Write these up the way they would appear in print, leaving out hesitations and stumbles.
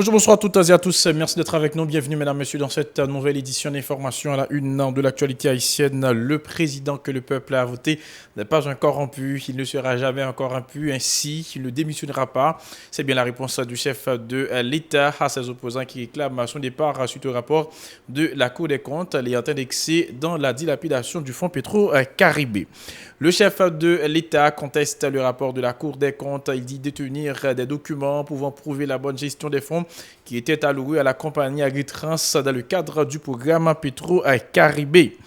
Bonjour, bonsoir à toutes et à tous. Merci d'être avec nous. Bienvenue, mesdames, messieurs, dans cette nouvelle édition d'information à la une de l'actualité haïtienne. Le président que le peuple a voté n'est pas un corrompu. Il ne sera jamais un corrompu. Ainsi, il ne démissionnera pas. C'est bien la réponse du chef de l'État à ses opposants qui réclament son départ suite au rapport de la Cour des comptes l'ayant indexé dans la dilapidation du fonds Petro-Caribé. Le chef de l'État conteste le rapport de la Cour des comptes. Il dit détenir des documents pouvant prouver la bonne gestion des fonds qui étaient alloués à la compagnie Agritrans dans le cadre du programme Petro-Caribé.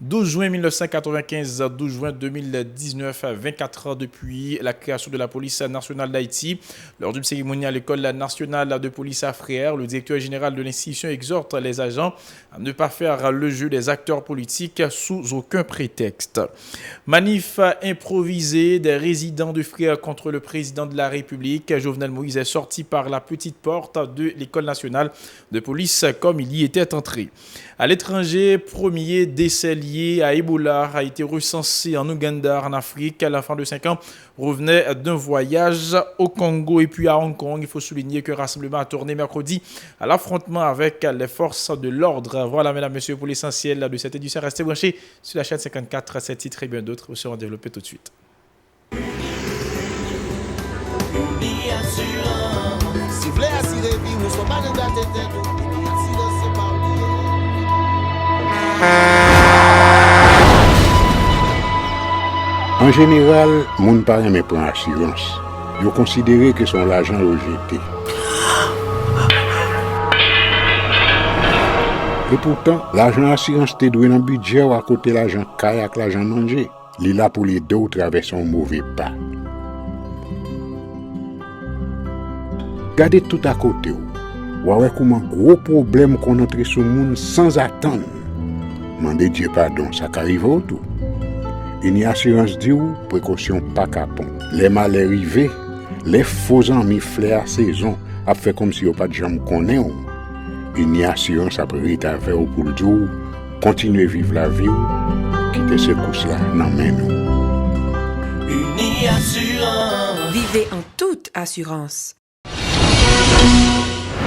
12 juin 1995, 12 juin 2019, 24 ans depuis la création de la police nationale d'Haïti. Lors d'une cérémonie à l'école nationale de police à Frères, le directeur général de l'institution exhorte les agents à ne pas faire le jeu des acteurs politiques sous aucun prétexte. Manif improvisé des résidents de Frères contre le président de la République. Jovenel Moïse est sorti par la petite porte de l'école nationale de police comme il y était entré. À l'étranger, premier décès lié à Ebola a été recensé en Ouganda, en Afrique. L'enfant de 5 ans revenait d'un voyage au Congo et puis à Hong Kong. Il faut souligner que le rassemblement a tourné mercredi à l'affrontement avec les forces de l'ordre. Voilà, mesdames, messieurs, pour l'essentiel de cette édition. Restez branchés sur la chaîne 54. Ces titres et bien d'autres seront développés tout de suite. En général, moun pa reme pran assurance. Yo considéré que son l'argent rejeté. Et pourtant, l'argent assurance te doué dans budget ou à côté l'argent caille avec l'argent mangé. Li là pour les deux ou traverser un mauvais pas. Gardez tout à côté ou. Ouais comment gros problème qu'on entre sur moun sans attendre. Mandez Dieu pardon, ça qu'arrive au tout. Une assurance dit ou précaution pas capon. Les malheurs arrivés, les faux amis flair saison a fait comme si on pas de jambe connaît ou. Une assurance après rita faire ou pour le dire continuer vivre la vie ou quitter ce course là nan men nous. Une assurance. Vivez en toute assurance.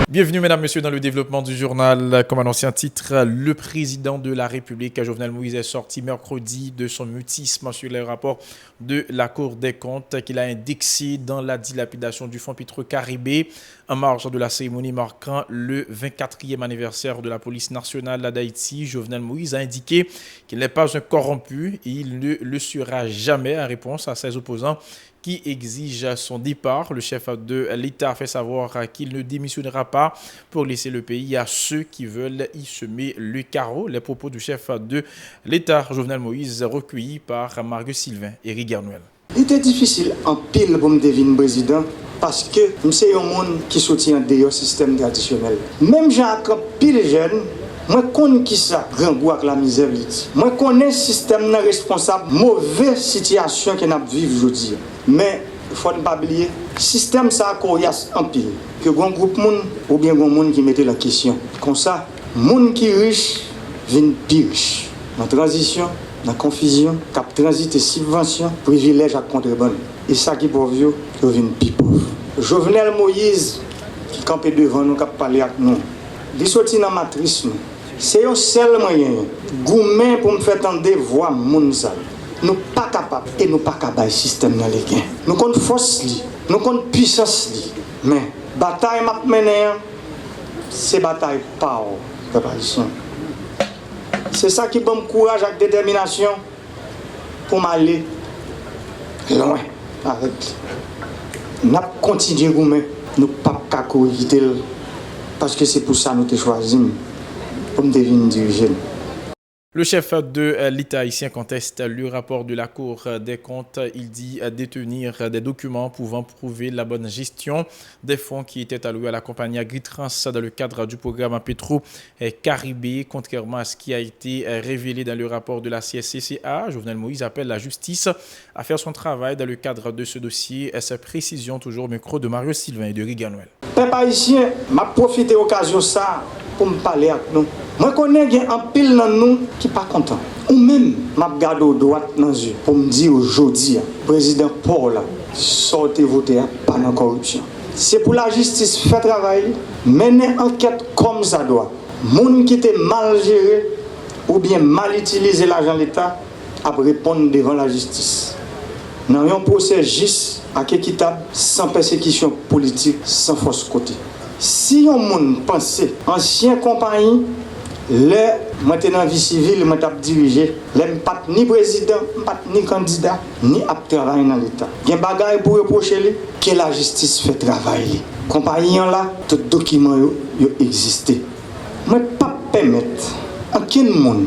Bienvenue, mesdames, messieurs, dans le développement du journal. Comme annoncé en titre, le président de la République, Jovenel Moïse, est sorti mercredi de son mutisme sur les rapports de la Cour des comptes qu'il a indexé dans la dilapidation du fonds Petro-Caribé en marge de la cérémonie marquant le 24e anniversaire de la police nationale d'Haïti. Jovenel Moïse a indiqué qu'il n'est pas un corrompu et il ne le sera jamais en réponse à ses opposants qui exige son départ. Le chef de l'État a fait savoir qu'il ne démissionnera pas pour laisser le pays à ceux qui veulent y semer le carreau. Les propos du chef de l'État, Jovenel Moïse, recueillis par Marguerite Sylvain et Eric Garnuel. Il était difficile en pile pour me devenir président parce que c'est un monde qui soutient d'ailleurs système traditionnel. Même Jacques pile jeune, moi connais qui ça grand goût avec la misère. Moi connais système responsable mauvaise situation que n'a vivre aujourd'hui. Mais il faut ne pas oublier système ça coriace en pile que grand groupe monde ou bien grand monde qui mettait la question. Comme ça, monde qui riche vient plus riche. En transition, dans la confusion, cap transit et subvention, privilège à contrebande. Et ça qui pauvre, ils viennent plus pauvres. Jovenel Moïse qui campait devant nous, qui parlé avec nous. Il sorti dans la matrice nous. C'est un seul moyen. Goumen pour me faire entendre voix moun ça. Nous pas capables et nous pas capables système dans les gains. Nous compte force li, nous compte puissance li. Mais bataille m'a mené c'est bataille power préparation. C'est ça qui donne courage et détermination pour m'aller loin avec. N'a continuer goumen, nous pas courir parce que c'est pour ça nous te choisi. Comme devine dirigeant. Le chef de l'État haïtien conteste le rapport de la Cour des comptes. Il dit détenir des documents pouvant prouver la bonne gestion des fonds qui étaient alloués à la compagnie Agritrans dans le cadre du programme Petro-Caribé. Contrairement à ce qui a été révélé dans le rapport de la CSCCA, Jovenel Moïse appelle la justice à faire son travail dans le cadre de ce dossier. Sa précision toujours au micro de Mario Sylvain et de Eric Garnuel. Peuple haïtien m'a profité de l'occasion ça pour me parler avec nous. Moi connais un pile dans nous qui pas content. Ou même m'a regardé au droit dans les yeux pour me dire aujourd'hui président Paul sortez voter pas dans corruption. c'est pour la justice faire travail, mener enquête comme ça doit. Moun qui était mal géré ou bien mal utilisé l'argent de l'État à répondre devant la justice. Dans un procès juste et équitable, sans persécution politique, sans fausse côté. Si on moun pense ancien compagnie, le maintenant vie civile, je suis dirigé, je ne suis pas ni président, ni candidat, ni à travailler dans l'État. Il y a des bagages pour reprocher que la justice fait travail. Compagnie là, tout document existe. Je ne peux pas permettre à aucun monde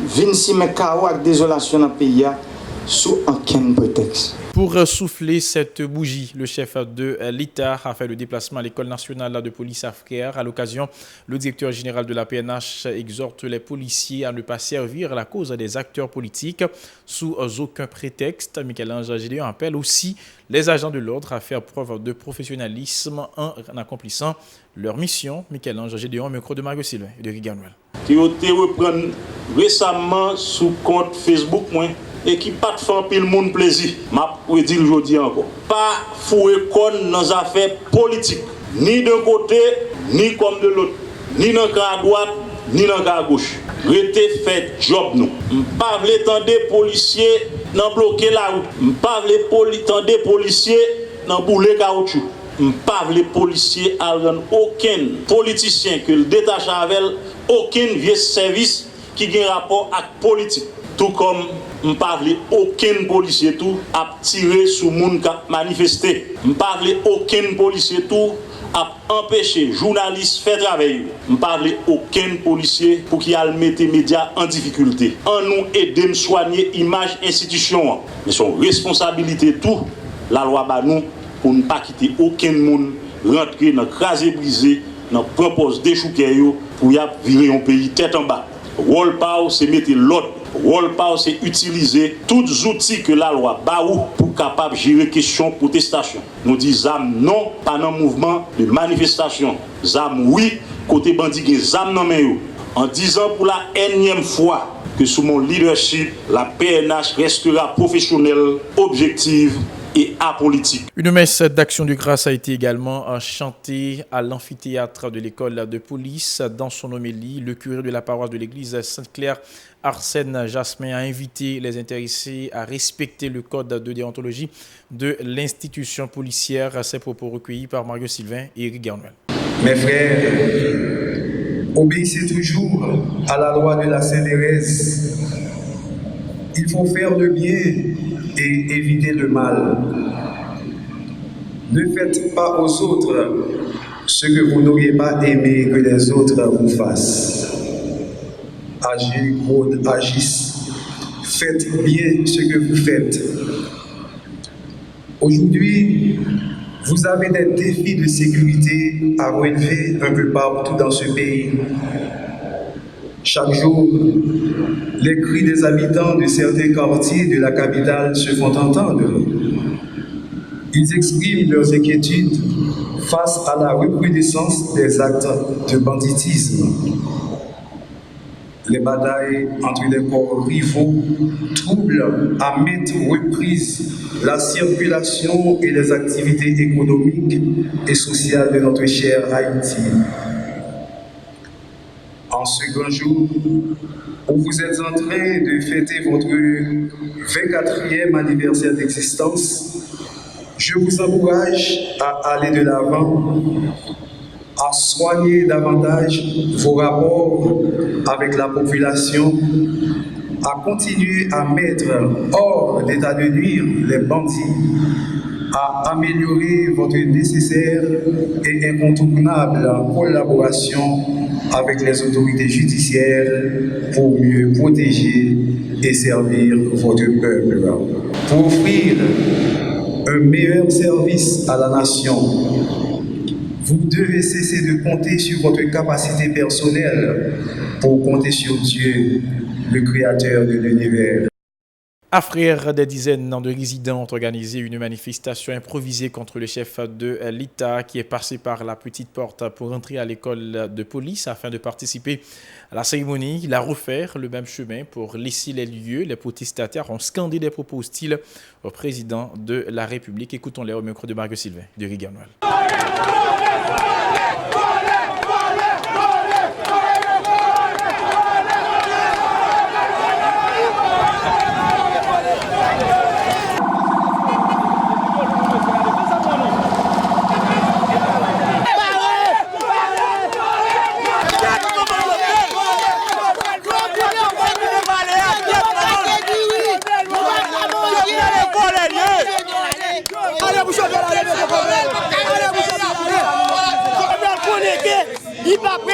de venir si mes chaos avec désolation dans le pays sous aucun prétexte. Pour souffler cette bougie, le chef de l'État a fait le déplacement à l'École nationale de police Africaire. À l'occasion, le directeur général de la PNH exhorte les policiers à ne pas servir la cause des acteurs politiques sous aucun prétexte. Michel-Ange Gédéon appelle aussi les agents de l'ordre à faire preuve de professionnalisme en accomplissant leur mission. Michel-Ange Gédéon, micro de Mario Sylvain et de Riganouel. Qui ont été repris récemment sous compte Facebook et qui pas de faire pile monde plaisir. M'a dit aujourd'hui encore. Pas fouer con dans les affaires politiques, ni d'un côté, ni comme de l'autre, ni dans le cas à droite, ni dans le cas à gauche. Rete fait job nous. Pas vle tendre policiers dans bloquer la route. Pas vle tendre policiers dans bouler caoutchouc. Pas vle policiers à rendre aucun politicien que le détache avec aucun vieux service qui a rapport avec politique. Tout comme je ne parle aucun policier tout a tiré sur les gens qui ont manifesté. Je ne parle aucun policier tout a empêché journalistes de faire travail. Je ne parle aucun policier pour qu'il mette les médias en difficulté. En nous aider à soigner l'image institution. Mais son responsabilité tout, la loi bat nous pour ne pas quitter aucun monde rentrer dans crasé brisé, dans propose d'échouquer pour y virer un pays tête en bas. Rôle power c'est mettre l'ordre. Rôle power c'est utiliser tous les outils que la loi bat pour capable gérer question protestation. Nous disons non pas dans mouvement de manifestation. Zam oui côté bandit zam non mais en disant pour la énième fois que sous mon leadership la PNH restera professionnelle, objective et apolitique. Une messe d'action de grâce a été également chantée à l'amphithéâtre de l'école de police. Dans son homélie, le curé de la paroisse de l'église Sainte-Claire, Arsène Jasmin, a invité les intéressés à respecter le code de déontologie de l'institution policière. Ces propos recueillis par Mario Sylvain et Eric Garnuel. Mes frères, obéissez toujours à la loi de la Sainte-Thérèse. Il faut faire le bien et éviter le mal. Ne faites pas aux autres ce que vous n'auriez pas aimé que les autres vous fassent. Agissez, faites bien ce que vous faites. Aujourd'hui, vous avez des défis de sécurité à relever un peu partout dans ce pays. Chaque jour, les cris des habitants de certains quartiers de la capitale se font entendre. Ils expriment leurs inquiétudes face à la recrudescence des actes de banditisme. Les batailles entre les corps rivaux troublent à maintes reprises la circulation et les activités économiques et sociales de notre cher Haïti. En ce grand jour où vous êtes en train de fêter votre 24e anniversaire d'existence, je vous encourage à aller de l'avant, à soigner davantage vos rapports avec la population, à continuer à mettre hors d'état de nuire les bandits, à améliorer votre nécessaire et incontournable collaboration avec les autorités judiciaires pour mieux protéger et servir votre peuple. Pour offrir un meilleur service à la nation, vous devez cesser de compter sur votre capacité personnelle pour compter sur Dieu, le Créateur de l'univers. À Frères, des dizaines de résidents ont organisé une manifestation improvisée contre le chef de l'État qui est passé par la petite porte pour entrer à l'école de police afin de participer à la cérémonie. Il a refaire le même chemin pour laisser les lieux. Les protestataires ont scandé des propos hostiles au président de la République. Écoutons-les au micro de Mario Sylvain de Riganouel.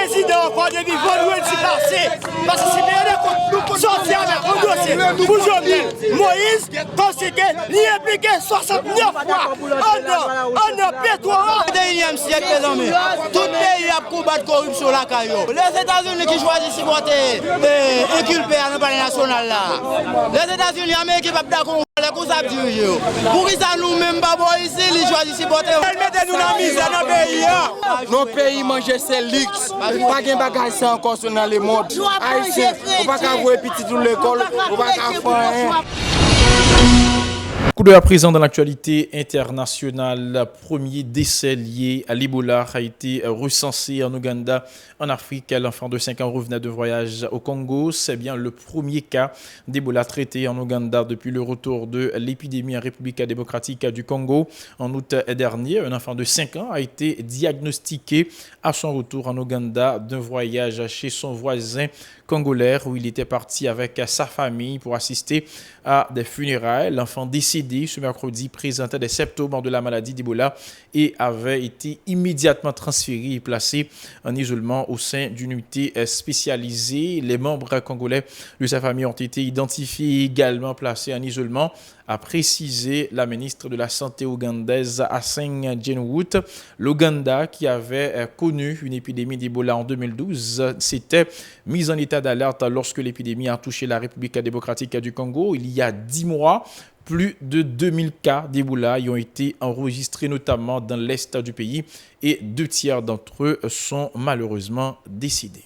président encore depuis vendredi passé. Parce que c'est bien sorti avec un dossier pour Jovenel Moïse, parce qu'il est impliqué 69 fois en pétrole. Au 21e siècle, les amis, tout pays a combattu la corruption là. Les États-Unis qui choisissent de supporter inculpés à l'Assemblée nationale là. Les États-Unis, l'Amérique qui va d'accord. Pour qu'ils nous-mêmes, ici, ils choisissent de supporter. Ils mettent nous dans la misère dans le pays. Nos pays mangent ces luxe. Pas de bagages sans encore dans le monde. Haïtien, on ne peut pas avoir petit dans l'école, on ne peut pas faire rien. Coup d'œil à présent dans l'actualité internationale. Premier décès lié à l'Ebola a été recensé en Ouganda, en Afrique. L'enfant de 5 ans revenait de voyage au Congo. C'est bien le premier cas d'Ebola traité en Ouganda depuis le retour de l'épidémie en République démocratique du Congo. En août dernier, un enfant de 5 ans a été diagnostiqué à son retour en Ouganda d'un voyage chez son voisin congolais où il était parti avec sa famille pour assister à des funérailles. L'enfant décédé ce mercredi présentait des symptômes de la maladie d'Ebola et avait été immédiatement transféré et placé en isolement au sein d'une unité spécialisée. Les membres congolais de sa famille ont été identifiés et également placés en isolement, a précisé la ministre de la Santé ougandaise Hassan Jenwood. L'Ouganda, qui avait connu une épidémie d'Ebola en 2012, s'était mise en état d'alerte lorsque l'épidémie a touché la République démocratique du Congo. Il y a 10 mois, plus de 2000 cas d'Ebola y ont été enregistrés, notamment dans l'est du pays, et 2 tiers d'entre eux sont malheureusement décédés.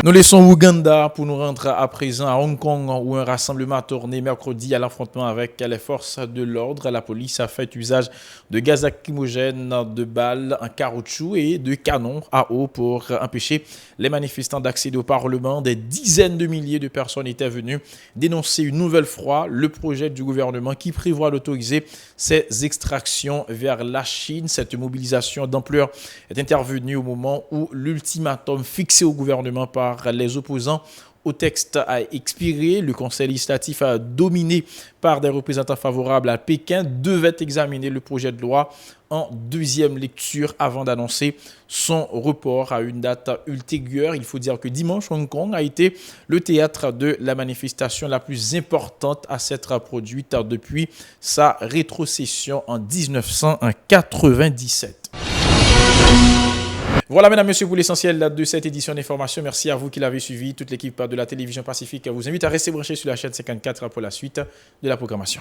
Nous laissons Ouganda pour nous rendre à présent à Hong Kong où un rassemblement a tourné mercredi à l'affrontement avec les forces de l'ordre. La police a fait usage de gaz lacrymogène, de balles en caoutchouc et de canons à eau pour empêcher les manifestants d'accéder au Parlement. Des dizaines de milliers de personnes étaient venues dénoncer une nouvelle fois le projet du gouvernement qui prévoit d'autoriser ces extractions vers la Chine. Cette mobilisation d'ampleur est intervenue au moment où l'ultimatum fixé au gouvernement par les opposants au texte a expiré. Le conseil législatif, dominé par des représentants favorables à Pékin, devait examiner le projet de loi en deuxième lecture avant d'annoncer son report à une date ultérieure. Il faut dire que dimanche, Hong Kong a été le théâtre de la manifestation la plus importante à s'être produite depuis sa rétrocession en 1997. Voilà, mesdames, messieurs, pour l'essentiel de cette édition d'information. Merci à vous qui l'avez suivi. Toute l'équipe de la télévision Pacifique vous invite à rester branchés sur la chaîne 54 pour la suite de la programmation.